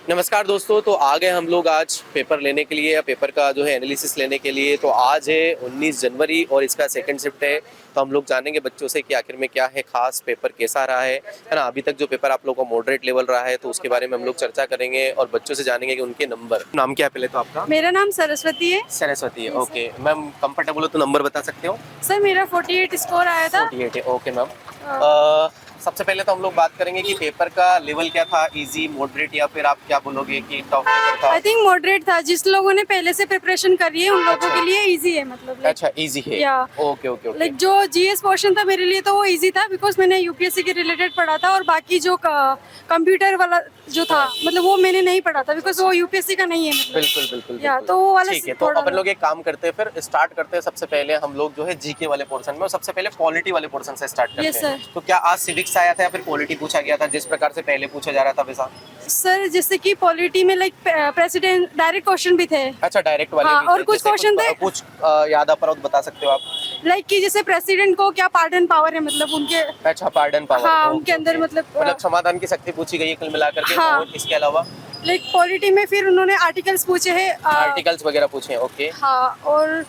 नमस्कार दोस्तों। तो आ गए हम लोग आज पेपर लेने के लिए या पेपर का जो है एनालिसिस लेने के लिए। तो आज है 19 जनवरी और इसका सेकंड शिफ्ट है। तो हम लोग जानेंगे बच्चों से कि आखिर में क्या है खास, पेपर कैसा रहा है ना। अभी तक जो पेपर आप लोगों का मॉडरेट लेवल रहा है तो उसके बारे में हम लोग चर्चा करेंगे और बच्चों से जानेंगे कि उनके नंबर। नाम क्या है पहले तो आपका? मेरा नाम सरस्वती है। सरस्वती है, ओके मैम। कंफर्टेबल हो तो नंबर बता सकते हो? सर मेरा 48 स्कोर आया था। 48 है, ओके मैम। सबसे पहले तो हम लोग बात करेंगे कि पेपर का लेवल क्या था, इजी, मॉडरेट या फिर आप क्या बोलोगे कि टफ पेपर था? आई थिंक मॉडरेट था। जिस लोगों ने पहले से प्रिपरेशन करी है उन लोगों के लिए इजी है, मतलब अच्छा इजी है। या ओके ओके ओके। लाइक जो जीएस पोर्शन था मेरे लिए तो वो इजी था बिकॉज मैंने यूपीएससी के रिलेटेड पढ़ा था, और बाकी जो कंप्यूटर वाला जो था मतलब वो मैंने नहीं पढ़ा था बिकॉज वो यूपीएससी का नहीं है, मतलब बिल्कुल बिल्कुल या बिल्कुल। तो वो वाला ठीक है, तो अपन लोग एक काम करते हैं, फिर स्टार्ट करते हैं। सबसे पहले हम लोग जो है जीके वाले पोर्शन में और सबसे पहले पॉलिटी वाले पोर्शन से स्टार्ट करते Yes, हैं। sir. तो क्या आज सिविक्स आया था या फिर पॉलिटी पूछा गया था जिस प्रकार से पहले पूछा जा रहा था वैसा? सर जैसे कि पॉलिटी में लाइक प्रेसिडेंट डायरेक्ट क्वेश्चन भी थे। अच्छा डायरेक्ट वाले हाँ, भी थे। और कुछ जैसे क्वेश्चन थे कुछ याद आ पाओ तो बता सकते हो आप? लाइक कि जैसे प्रेसिडेंट को क्या पार्डन पावर है, मतलब उनके अच्छा पार्डन पावर। हाँ उनके अंदर मतलब समाधान की शक्ति पूछी गई है कुल मिलाकर के। हाँ। और इसके अलावा लाइक पॉलिटी में फिर उन्होंने आर्टिकल्स पूछे हैं। आर्टिकल्स वगैरह पूछे हैं, ओके। हाँ, और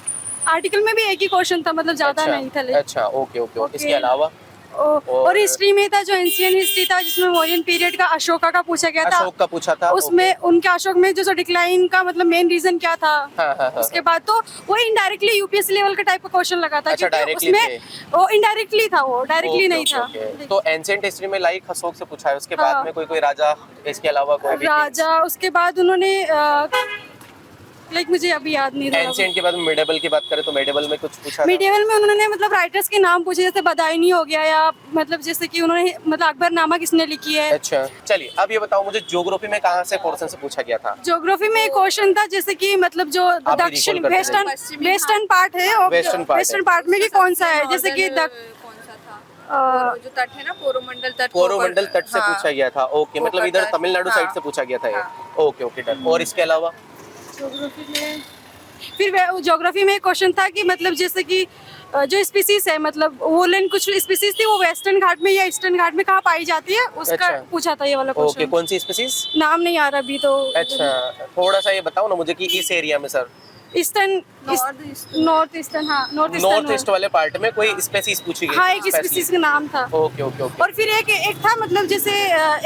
आर्टिकल में भी एक ही क्वेश्चन था, मतलब ज्यादा अच्छा, नहीं था अच्छा ओके ओके। इसके अलावा और हिस्ट्री में था जो एंशियंट हिस्ट्री था जिसमें मौर्यन पीरियड का अशोका का पूछा गया था। अशोक का पूछा था उसमें उनके अशोक में जो डिक्लाइन का मतलब मेन रीजन क्या था। हाँ, उसके बाद तो वो इनडायरेक्टली यूपीएससी लेवल का टाइप का क्वेश्चन लगा था। अच्छा, क्योंकि directly थे। उसमें वो इनडायरेक्टली था, वो डायरेक्टली नहीं था। तो एंशिएंट हिस्ट्री में लाइक अशोक से पूछा है, उसके हाँ। बाद में कोई कोई राजा, इसके अलावा कोई भी राजा, उसके बाद उन्होंने लाइक मुझे अभी याद नहीं रहा। एंशिएंट के बाद मेडिवल की बात करें तो मेडिवल में कुछ पूछा था? मिडिवल में उन्होंने मतलब राइटर्स के नाम पूछे, जैसे बदायूनी हो गया, या मतलब जैसे कि उन्होंने मतलब अकबरनामा किसने लिखी है। अच्छा चलिए, अब ये बताओ मुझे ज्योग्राफी में कहाँ से पोर्शन से पूछा गया था? ज्योग्राफी में एक क्वेश्चन था जैसे कि मतलब जो दक्षिण recall करते वेस्टर्न पार्ट है और वेस्टर्न पार्ट में कि कौन सा है, जैसे कि कौन सा था जो तट है ना, कोरोमंडल तट। कोरोमंडल तट से हाँ। पूछा गया था, ओके। मतलब कोकर इधर तट, तमिलनाडु हाँ। साइड से पूछा गया था ये। Okay okay done. और इसके अलावा ज्योग्राफी में फिर ज्योग्राफी में एक क्वेश्चन था कि मतलब जैसे कि जो स्पीसीज है, मतलब वोलन कुछ स्पीसीज थी वो वेस्टर्न घाट में या ईस्टर्न घाट में कहाँ पाई जाती है, उसका अच्छा। पूछा था ये वाला ओके, क्वेश्चन। कौन सी स्पीसीज? नाम नहीं आ रहा अभी तो। अच्छा थोड़ा सा ये बताओ ना मुझे कि इस एरिया में सर ईस्टर्न नॉर्थ ईस्टर्न, हाँ नॉर्थ ईस्ट वाले पार्ट में कोई स्पेसीज पूछी गई? हाँ, एक स्पीसीज का नाम था। Okay okay okay. और फिर एक था मतलब जैसे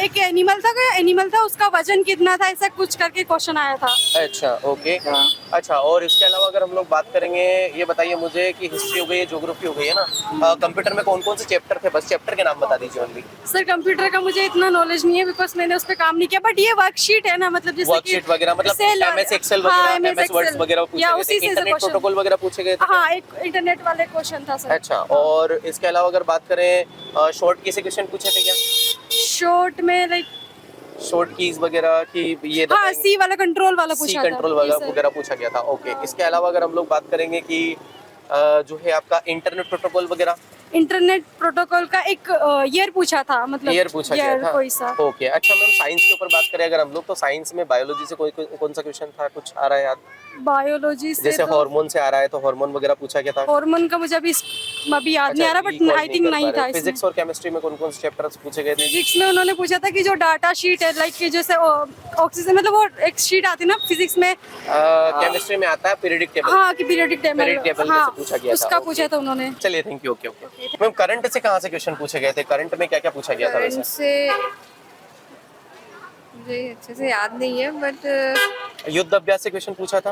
एक एनिमल था उसका वजन कितना था, ऐसा कुछ करके क्वेश्चन आया था। अच्छा ओके। अच्छा, और इसके अलावा अगर हम लोग बात करेंगे, ये बताइए मुझे कि हिस्ट्री हो गई है, ज्योग्राफी हो गई है ना, कंप्यूटर में कौन कौन से चैप्टर थे? बस चैप्टर के नाम बता दीजिए ओनली। सर कंप्यूटर का मुझे इतना नॉलेज नहीं है बिकॉज मैंने उस पर काम नहीं किया, बट ये वर्कशीट है ना, मतलब जैसे वर्कशीट वगैरह, मतलब एमएस एक्सेल वगैरह, एमएस वर्ड वगैरह पूछे गए थे, इंटरनेट प्रोटोकॉल वगैरह पूछे गए थे? हाँ, एक इंटरनेट वाले क्वेश्चन था सर। अच्छा, और इसके अलावा अगर बात करें शॉर्ट की से क्वेश्चन पूछे थे क्या? शॉर्ट में लाइक शॉर्ट कीज वगैरह की ये हाँ, सी वाला कंट्रोल वाला सी पूछा था। कंट्रोल वगैरह पूछा गया था, ओके। इसके अलावा अगर हम लोग बात करेंगे कि जो है आपका इंटरनेट प्रोटोकॉल वगैरह, इंटरनेट प्रोटोकॉल का एक ईयर पूछा था, मतलब ईयर पूछा गया था, कोई सा। ओके। अच्छा मैम, साइंस के ऊपर बात करें अगर हम लोग, तो साइंस में बायोलॉजी से कौन सा क्वेश्चन था, कुछ आ रहा है याद? बायोलॉजी से जैसे तो हार्मोन से आ रहा है तो हार्मोन वगैरह पूछा गया था। हार्मोन का मुझे अभी याद नहीं आ रहा, बट आई थिंक नहीं था। फिजिक्स और केमिस्ट्री में कौन कौन से चैप्टर्स पूछे गए थे? फिजिक्स में उन्होंने पूछा था कि जो डाटा शीट है लाइक कि जैसे ऑक्सीजन, मतलब वो एक शीट आती है ना फिजिक्स में। केमिस्ट्री में आता है पीरियडिक टेबल। हाँ, कि पीरियोडिक टेबल, हाँ, पूछा गया था, उसका पूछा था उन्होंने। चलिए thank you, okay okay. Ma'am current से कहाँ से क्वेश्चन पूछे गए थे? करंट में क्या क्या पूछा गया था वैसे? से मुझे अच्छे से याद नहीं है, बट युद्ध अभ्यास से क्वेश्चन पूछा था?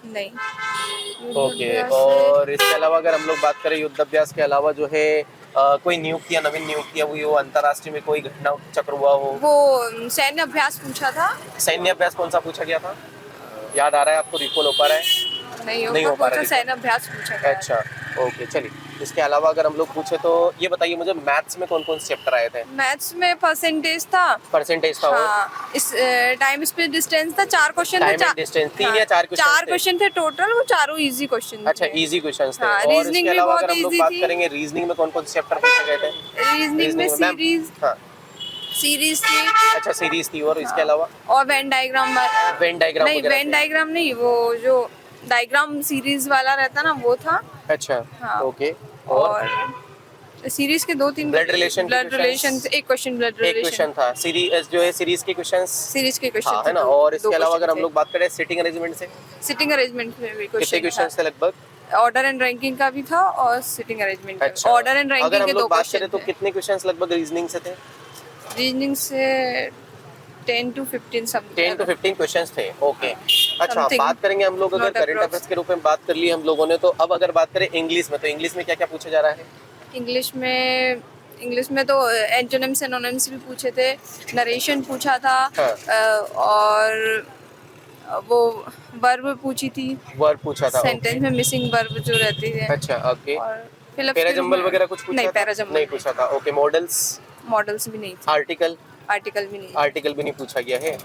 नहीं। ओके। और इसके अलावा अगर हम लोग बात करें युद्ध अभ्यास के अलावा जो है कोई नियुक्तियां, नवीन नियुक्तियां हुई हो, अंतरराष्ट्रीय में कोई घटना चक्र हुआ हो? वो सैन्य अभ्यास पूछा था। सैन्य अभ्यास कौन सा पूछा गया था? याद आ रहा है आपको? रिकॉल हो पा रहा है? नहीं हो पा रहा है। सैन्य अभ्यास पूछा गया। अच्छा ओके। चलिए, इसके अलावा अगर हम लोग पूछे तो ये बताइए मुझे मैथ्स में कौन कौन से चैप्टर आए थे? मैथ्स में परसेंटेज था। परसेंटेज था, हाँ, इस टाइम स्पेस डिस्टेंस था, 4 क्वेश्चन थे। टाइम एंड डिस्टेंस 3 या 4 क्वेश्चन? 4 क्वेश्चन थे टोटल, वो चारों इजी क्वेश्चन थे। अच्छा, इजी क्वेश्चंस थे। हाँ, और रीजनिंग इसके भी अलावा बहुत अगर हम लोग easy बात थी। करेंगे रीजनिंग में कौन कौन से चैप्टर पूछे गए थे? रीजनिंग में मैम, सीरीज, हाँ, सीरीज थी। अच्छा सीरीज थी। और इसके अलावा और वेन डायग्राम नहीं, वेन डायग्राम नहीं, वो जो डायग्राम सीरीज वाला रहता ना वो था। अच्छा हाँ। ओके। और सीरीज के 2-3 Blood relation के ब्लड questions? रिलेशन, एक क्वेश्चन ब्लड एक रिलेशन, क्वेश्चन था सीरीज जो है सीरीज के क्वेश्चंस। सीरीज के क्वेश्चन हाँ है ना। और इसके अलावा अगर हम लोग बात करें सिटिंग अरेंजमेंट से, सिटिंग अरेंजमेंट में भी कितने क्वेश्चन क्वेश्चंस थे लगभग? ऑर्डर एंड रैंकिंग का भी था और सिटिंग अरेंजमेंट का। अच्छा, ऑर्डर एंड अगर रैंकिंग हम के 2 लोग बात करें क्वेश्चन तो कितने क्वेश्चंस लगभग रीजनिंग से थे? रीजनिंग से 10 to 15 समथिंग। 10 to 15 क्वेश्चंस थे। ओके अच्छा, Something, बात करेंगे हम लोग अगर not करंट approx. अफेयर्स के रूप में बात कर ली हम लोगों ने, तो अब अगर बात करें इंग्लिश में, तो इंग्लिश में क्या क्या पूछा जा रहा है? इंग्लिश में तो एंटोनिम्स सिनोनिम्स भी पूछे थे, नरेशन पूछा था, हाँ। और वो वर्ब पूछी थी, वर्ब पूछा था। सेंटेंस में मिसिंग वर्ब जो रहती है। अच्छा ओके। और फिलअप के पैराजंबल रूप में- वगैरह कुछ पूछा नहीं, था? पैराजंबल नहीं पूछा था। ओके, मॉडल्स, मॉडल्स भी नहीं थे, आर्टिकल, आर्टिकल भी नहीं थे। आर्टिकल भी नहीं पूछा गया है।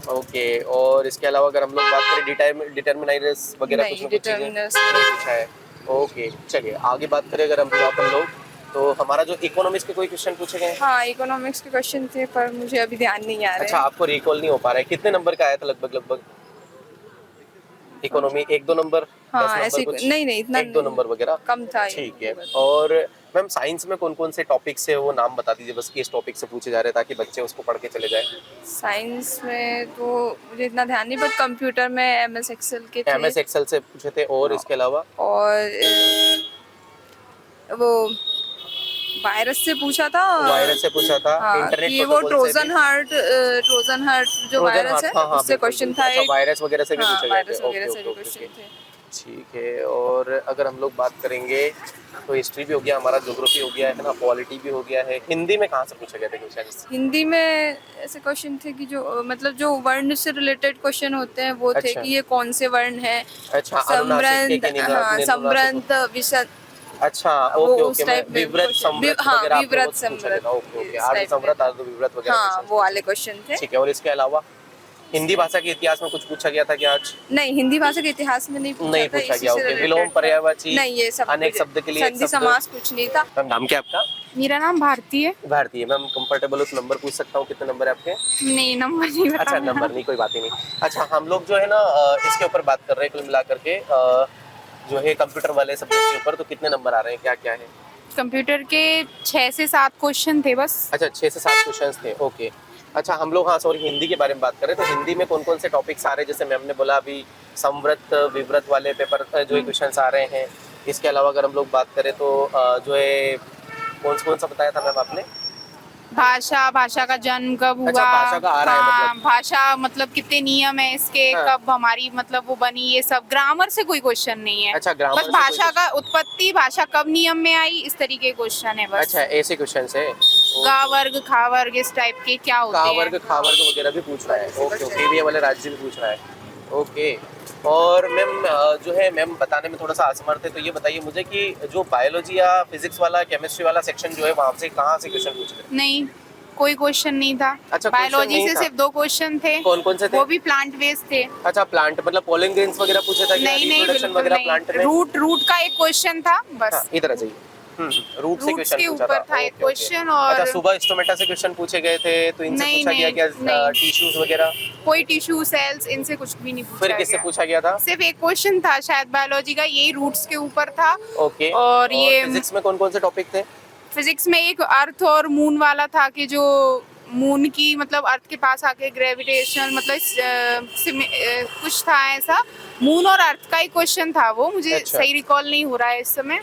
ओके, और इसके अलावा अगर हम लोग बात करें डिटर्मिनर्स वगैरह नहीं, कुछ ना कुछ चीजें determiners नहीं पूछा है। ओके चलिए आगे बात करें अगर अपन लोग, तो हमारा जो इकोनॉमिक्स के कोई क्वेश्चन पूछे गए हैं? हाँ, इकोनॉमिक्स के क्वेश्चन थे पर मुझे अभी ध्यान नहीं आ रहे अच्छा, आपको रिकॉल नहीं हो पा रहा है, कितने नंबर का आया था लगभग इकोनॉमी? 1-2 नंबर, 10 हाँ, नंबर ऐसे कुछ? नहीं इतना 1-2 नंबर वगैरह कम था। ठीक है। और मैम साइंस में कौन कौन से टॉपिक्स है वो नाम बता दीजिए, बस किस टॉपिक से पूछे जा रहे हैं ताकि बच्चे उसको पढ़ के चले जाए। साइंस में तो मुझे इतना ध्यान नहीं, बट कंप्यूटर में एमएस एक्सेल के थे, एमएस एक्सेल से पूछे थे, और इसके अलावा और वो वायरस से पूछा था। वायरस से पूछा था, हाँ, इंटरनेट कि वो प्रोटोकॉल से भी। ट्रोजन हार्ट जो वायरस है, हाँ, हाँ, उससे बिल्कुल, क्वेश्चन बिल्कुल। था अच्छा, एक। वायरस वगैरह से भी हाँ, पूछे गए वायरस थे। वगैरह ओके से भी ओके क्वेश्चन ओके थे। ठीक है। और अगर हम लोग बात करेंगे तो हिस्ट्री भी हो गया हमारा, ज्योग्राफी हो गया है ना, पॉलिटी भी हो गया है। हिंदी में कहाँ से पूछे गए थे क्वेश्चन? हिंदी में ऐसे क्वेश्चन थे कि जो मतलब जो वर्ण से रिलेटेड क्वेश्चन होते हैं वो थे अच्छा। कि ये कौन से वर्ण है, अच्छा, अनुनासिक के हाँ, संब्रंत, विशद, अच्छा वो ओके उस ओके, मैं टाइप में विव्रत क्वेश्चन- समृत हाँ, वगैरह आपको विव्रत वो पूछा समृत, था। ओके ओके, इस आर्ध टाइप में। समृत, आर्ध विव्रत वगैरह हाँ, क्वेश्चन वो वाले क्वेश्चन थे। ठीक है। और इसके अलावा हिंदी भाषा के इतिहास में कुछ पूछा गया था क्या आज? नहीं, हिंदी भाषा के इतिहास में नहीं नहीं था, पूछा इसी गया। से ओके, related विलोम, था। पर्यायवाची, नहीं, ये सब अनेक कुछ- शब्द के लिए एक संधि शब्द। समास कुछ नहीं था। मैम नाम क्या है आपका? मेरा नाम भारती है। भारतीय। मैम कंफर्टेबल हो तो नंबर पूछ सकता हूँ, कितने नंबर है आपके? नहीं, नंबर नहीं बता अच्छा, मेरा। नंबर नहीं, कोई बात ही नहीं। अच्छा, हम लोग जो है ना इसके ऊपर बात कर रहे हैं कुल मिला करके, जो है कंप्यूटर वाले सब्जेक्ट के ऊपर, तो कितने नंबर आ रहे हैं, क्या क्या है? कंप्यूटर के 6 से 7 क्वेश्चन थे बस। अच्छा, 6 से 7 क्वेश्चंस थे। ओके अच्छा, हम लोग हाँ सॉरी हिंदी के बारे में बात कर रहे हैं, तो हिंदी में कौन कौन से टॉपिक्स आ रहे हैं? जैसे मैम ने बोला अभी समव्रत विव्रत वाले पेपर जो है क्वेश्चंस आ रहे हैं। इसके अलावा अगर हम लोग बात करें तो जो है कौन सा बताया था मैम आपने? भाषा का जन्म कब हुआ। अच्छा, भाषा का आ रहा है हाँ, मतलब। भाषा मतलब कितने नियम है इसके, हाँ। कब हमारी मतलब वो बनी, ये सब। ग्रामर से कोई क्वेश्चन नहीं है। अच्छा, ग्रामर बस से कोई भाषा question- का उत्पत्ति, भाषा कब नियम में आई, इस तरीके के क्वेश्चन है बस। अच्छा, ऐसे क्वेश्चंस है। गा वर्ग, खा वर्ग, इस टाइप के क्या होते का हैं। वर्ग, खा वर्ग वगैरह भी पूछ रहा है। ओके ओके, भी ये वाले राज्य भी पूछ रहा है। ओके, और मैम जो है मैम बताने में थोड़ा सा असमर्थ है, तो ये बताइए मुझे कि जो बायोलॉजी या फिजिक्स वाला, केमिस्ट्री वाला सेक्शन जो है वहाँ से कहाँ से क्वेश्चन पूछ रहे हैं? नहीं, कोई क्वेश्चन नहीं था। अच्छा, question बायोलॉजी नहीं से था। सिर्फ 2 क्वेश्चन थे। कौन कौन से थे? वो भी प्लांट बेस्ड थे। अच्छा, प्लांट मतलब पोलिंग ग्रेन्स वगैरह पूछा था क्या? नहीं नहीं, रिप्रोडक्शन बिल्कुल वगैरह नहीं। प्लांट में? रूट का एक क्वेश्चन था बस। हाँ, इधर आ जाइए। रूट से रूट्स क्वेश्चन के पूछा ऊपर था। था एक ओके, ओके। क्वेश्चन। और अच्छा, सुबह स्टोमेटा से क्वेश्चन पूछे गए थे, तो इनसे नहीं, पूछा गया नहीं, क्या नहीं। टिश्यूज वगैरह? कोई टिश्यू, सेल्स, इनसे कुछ भी नहीं पूछा फिर किससे गया। पूछा गया था? सिर्फ एक क्वेश्चन था शायद बायोलॉजी का, यही रूट्स के ऊपर था। ओके, और ये फिजिक्स में कौन कौन से टॉपिक थे? फिजिक्स में एक अर्थ और मून वाला था कि जो मून की मतलब अर्थ के पास आके ग्रेविटेशन मतलब कुछ था ऐसा। मून और अर्थ का ही क्वेश्चन था वो, मुझे अच्छा। सही रिकॉल नहीं हो रहा है इस समय।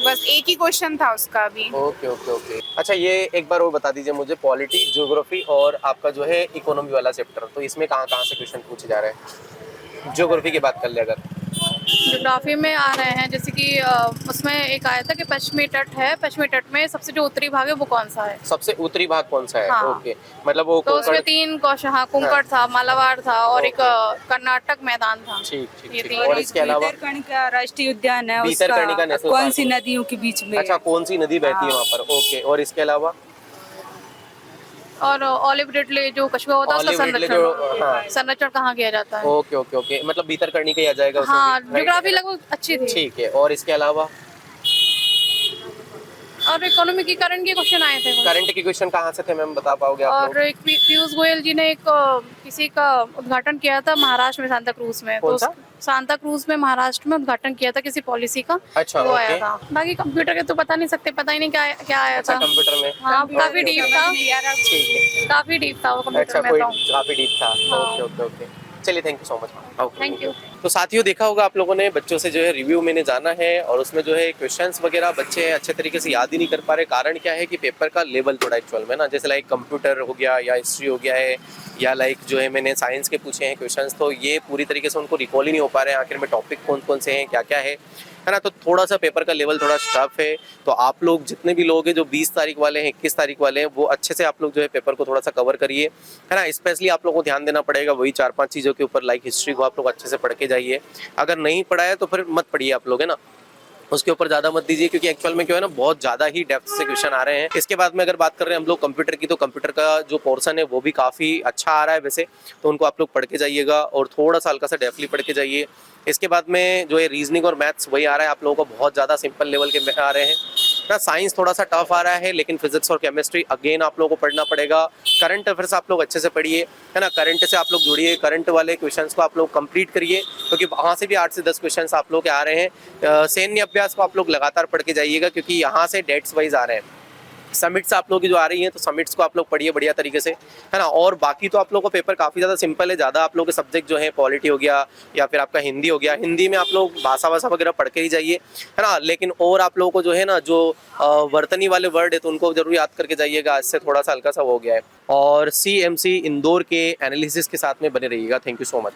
बस एक ही क्वेश्चन था उसका भी। Okay okay okay. अच्छा, ये एक बार वो बता दीजिए मुझे, पॉलिटी, ज्योग्राफी और आपका जो है इकोनॉमी वाला चैप्टर, तो इसमें कहाँ कहाँ से क्वेश्चन पूछे जा रहे हैं? ज्योग्राफी की बात कर ले अगर। ज्योग्राफी में आ रहे हैं जैसे कि उसमें एक आया था कि पश्चिमी तट है, पश्चिमी तट में सबसे जो उत्तरी भाग है वो कौन सा है। सबसे उत्तरी भाग कौन सा है? हाँ। ओके, मतलब वो तो उसमें 3 क्वेश्चन, हाँ, कुंकड़ था, मालाबार था और एक कर्नाटक मैदान था। ठीक ठीक ये ठीक। तीन और इसके अलावा भीतरकनिका राष्ट्रीय उद्यान है, भीतरकनिका उसका नेशनल कौन पार्क सी है। नदियों के बीच में अच्छा, है। कौन सी नदी बहती है वहाँ पर? ओके, और इसके अलावा और ऑलिव रिडले जो कछुआ होता है उसका ऑलिव रिडले जो, हाँ। संरक्षण, संरक्षण कहाँ किया जाता है। ओके ओके ओके, मतलब भीतरकनिका ही आ जाएगा उसमें हाँ, भी, right? ज्योग्राफी लगभग अच्छी थी। ठीक है। और इसके अलावा और इकोनॉमी की करंट के क्वेश्चन आए थे कुछ। करंट के क्वेश्चन कहाँ से थे मैम, बता पाओगे आप लोग? और एक पीयूष गोयल जी ने एक किसी का उद्घाटन किया था महाराष्ट्र में सांता क्रूज में, कौन तो सा? सांता क्रूज में महाराष्ट्र में उद्घाटन किया था किसी पॉलिसी का, अच्छा, वो आया ओके। था। बाकी कंप्यूटर के तो पता नहीं सकते, पता ही नहीं क्या क्या आया अच्छा, था। कंप्यूटर में। हाँ काफी डीप था, ठीक है, काफी डीप था वो अच्छा, कंप्यूटर में कोई तो। काफी डीप था। हाँ। ओके ओके ओके, चलिए thank you so much. Thank you. तो साथियों देखा होगा आप लोगों ने, बच्चों से जो है रिव्यू मैंने जाना है और उसमें जो है क्वेश्चंस वगैरह बच्चे अच्छे तरीके से याद ही नहीं कर पा रहे। कारण क्या है कि पेपर का लेवल थोड़ा एक्चुअल में ना, जैसे लाइक कंप्यूटर हो गया या हिस्ट्री हो गया है या लाइक जो है मैंने साइंस के पूछे हैं क्वेश्चंस, तो ये पूरी तरीके से उनको रिकॉल ही नहीं हो पा रहे हैं आखिर में टॉपिक कौन कौन से हैं, क्या क्या है ना। तो थोड़ा सा पेपर का लेवल थोड़ा टफ है। तो आप लोग जितने भी लोग हैं जो 20 तारीख वाले हैं, 21 तारीख वाले हैं, वो अच्छे से आप लोग जो है पेपर को थोड़ा सा कवर करिए, है ना। स्पेशली आप लोगों को ध्यान देना पड़ेगा वही 4-5 चीज़ों के ऊपर, लाइक हिस्ट्री को आप लोग अच्छे से पढ़ के जाइए। अगर नहीं पढ़ा है तो फिर मत पढ़िए आप लोग, है ना, उसके ऊपर ज़्यादा मत दीजिए, क्योंकि एक्चुअल में क्या है ना, बहुत ज़्यादा ही डेप्थ से क्वेश्चन आ रहे हैं। इसके बाद में अगर बात कर रहे हैं हम लोग कंप्यूटर की, तो कंप्यूटर का जो पोर्शन है वो भी काफ़ी अच्छा आ रहा है वैसे, तो उनको आप लोग पढ़ के जाइएगा और थोड़ा सा हल्का सा डेफली पढ़ के जाइए। इसके बाद में जो है रीजनिंग और मैथ्स वही आ रहा है आप लोगों को, बहुत ज़्यादा सिंपल लेवल के आ रहे हैं ना। साइंस थोड़ा सा टफ आ रहा है, लेकिन फिजिक्स और केमिस्ट्री अगेन आप लोगों को पढ़ना पड़ेगा। करंट अफेयर्स आप लोग अच्छे से पढ़िए, है ना, करंट से आप लोग जुड़िए, करंट वाले क्वेश्चंस को आप लोग कंप्लीट करिए, क्योंकि वहाँ से भी 8 से 10 क्वेश्चंस आप लोग के आ रहे हैं। सैन्य अभ्यास को आप लोग लगातार पढ़ के जाइएगा, क्योंकि यहाँ से डेट्स वाइज आ रहे हैं। समिट्स आप लोगों की जो आ रही हैं, तो समिट्स को आप लोग पढ़िए बढ़िया तरीके से, है ना। और बाकी तो आप लोगों का पेपर काफ़ी ज़्यादा सिंपल है। ज़्यादा आप लोगों के सब्जेक्ट जो है पॉलिटी हो गया या फिर आपका हिंदी हो गया, हिंदी में आप लोग भाषा वगैरह पढ़ के ही जाइए, है ना। लेकिन और आप लोगों को जो है ना, जो वर्तनी वाले वर्ड है तो उनको जरूर याद करके जाइएगा, इससे थोड़ा सा हल्का सा हो गया है। और CMC इंदौर के एनालिसिस के साथ में बने रहिएगा। Thank you so much.